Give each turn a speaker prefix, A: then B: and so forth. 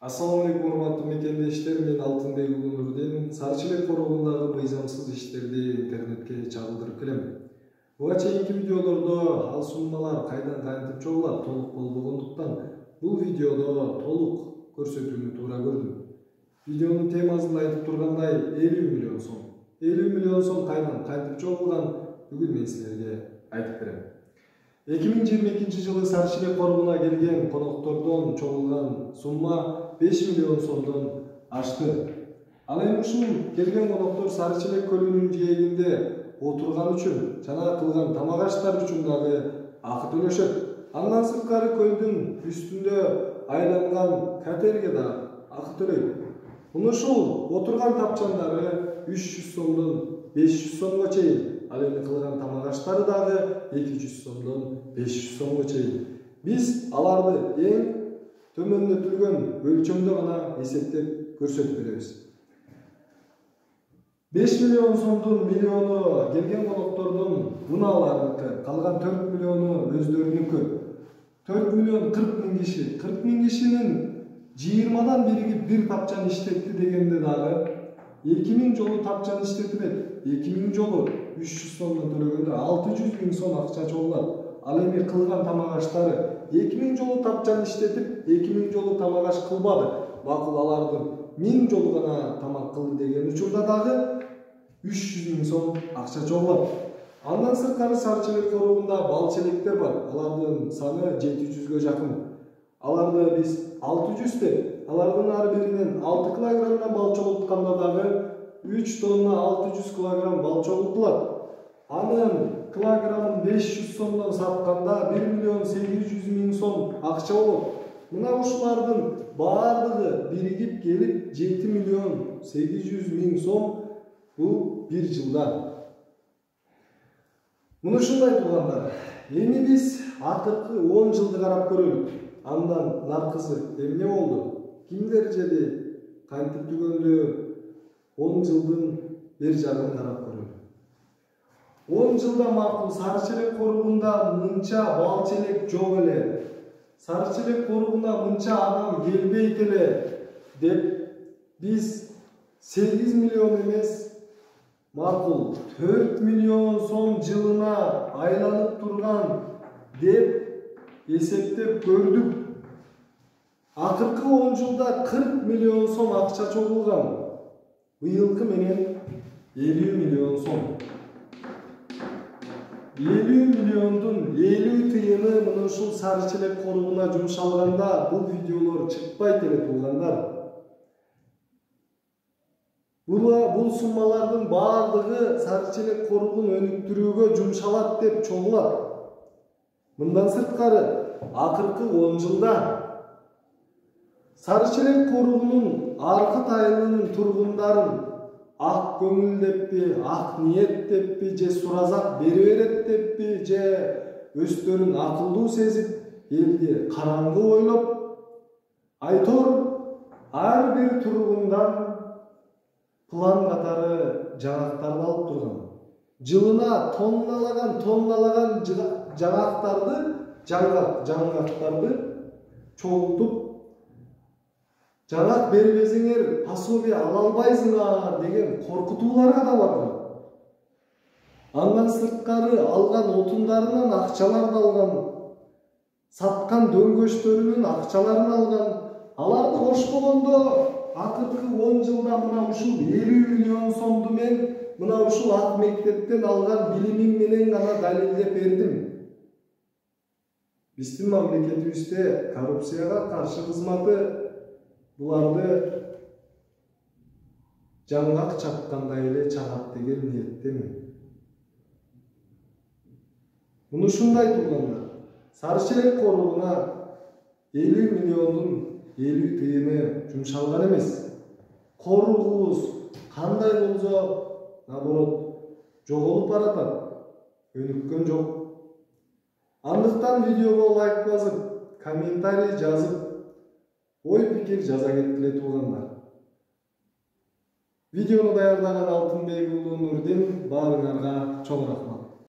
A: Assalamu alaikum урматтуу мекендештер, мен Алтынбек Уулу Нурдин Сарычелек коругундагы мыйзамсыз иштерди интернетке чагылдырып келем. Буга чейинки видеолордо ал суммалар кайдан кантип чогулат толук болбогондуктан бул видеодо толук көрсөтүүнү туура көрдүм. Видеонун темасын айтып тургандай 50 миллион сом. 50 миллион сом кайдан кантип чогулган бүгүн мен силерге айтып берем. 2022 жылы Сарычелек коругуна келген коноктордон чогулган сумма 5 миллион сомдон ашты. Ал эми ушул келген коноктор Сарычелек көлүнүн жээгинде отурган үчүн жана кылган тамак аштар үчүн дагы акы төлөшөт. Андан сырткары көлдүн үстүндө айланган котельге да акы төлөйт. Муну ушул отурган тапчандары 300 сомдон 500 сомго чейин, ал эми кылган тамак аштары дагы 200 сомдон 500 сомго чейин. Биз аларды эң төмөндөтүлгөн өлчөмдө гана эсептеп көрсөтүп беребиз. 5 миллион сомдун миллиону келген коноктордун унааларыныкы, калган 4 миллиону өздөрүнүкү. 4 миллион 40 миң киши. 40 миң кишинин 20дан биригип бир тапчан иштетти дегенде дагы 2000 жолу тапчан иштетилет. 2000 жолу 300 сомдон төлөгөндө 600 миң сом акча чогулат. Ал эми кылган тамак аштары 2000 жолу тапчан иштетип, 2000 жолу тамак аш кылбады. Макул алардын 1000 жолу гана тамак кылды деген учурда дагы 300 миң сом акча чогулат. Андан сырткары Сарычелек коругунда балчелектер бар. Алардын саны 700гө жакын. Аларды биз 600 деп, алардын ар биринен 6 килограммдан бал чогултканда дагы 3 тонна 600 килограмм бал чогултулат. Анын килограммын 500 сомдон сатканда 1 миллион 800 миң сом акча болот. Мына ушулардын баардыгы биригип келип 7 миллион 800 миң сом бул бир жылда. Муну ушундай турганда, эми биз акыркы 10 жылды карап көрөлүк. Андан наркысы эмне болду? Кимдер жеди? Кантип түгөндү? 10 жылдын бер жагын карап көрөлүк. 10 жылда макул Сарычелек коругунда мынча балчелек жок эле. Сарычелек коругуна мынча адам келбейт эле деп биз 8 миллион эмес, макул 4 миллион сом жылына айланып турган деп эсептеп көрдүк. Акыркы 10 жылда 40 миллион сом акча чогулган. Быйылкы менен 50 миллион сом. 50 миллиондун 50 тыйыны мына ушул Сарычелек коругуна жумшалганда бул видеолор чыкпайт эле туугандар. Бул суммалардын баардыгы Сарычелек коругун өнүктүрүүгө жумшалат деп чогулат. Мындан сырткары акыркы 10 жылда Сарычелек коругунун аркы тайылынын тургундарын ак көңүл деппи, ак ниет деппи, же суразак бери берет деппи, же өздөрүн акылдуу сезип, элди караңгы ойлоп, айтор ар бир тургундан план катары жаңактарды алып турган. Жылына тонналаган жаңактарды чогултуп, жаңак бербесеңер пособие ала албайсыңар деген коркутууларга да барган. Андан сырткары алган отундарынан акчаларды алган, саткан дөңгөчтөрүнүн акчаларын алган. Аларды кошпогондо акыркы 10 жылда мына ушул 50 миллион сомду мен мына ушул ак мектептен алган билимим менен гана далилдеп бердим. Биздин мамлекетибизде коррупцияга каршы кызматы буларды жаңгак чапкандай эле чагат деген ниеттемин. Муну ушундай турганда Сарычелек коругуна 50 миллиондун 50 тыйыны жумшалган эмес. Коругубуз кандай болсо, наоборот, жоголуп баратат, өнүккөн жок. Андыктан видеого лайк басып, комментарий жазып, ой пикир жаза кеткиле туугандар. Видеону даярдаган Алтынбек Уулу Нурдин, баарыңарга чоң рахмат.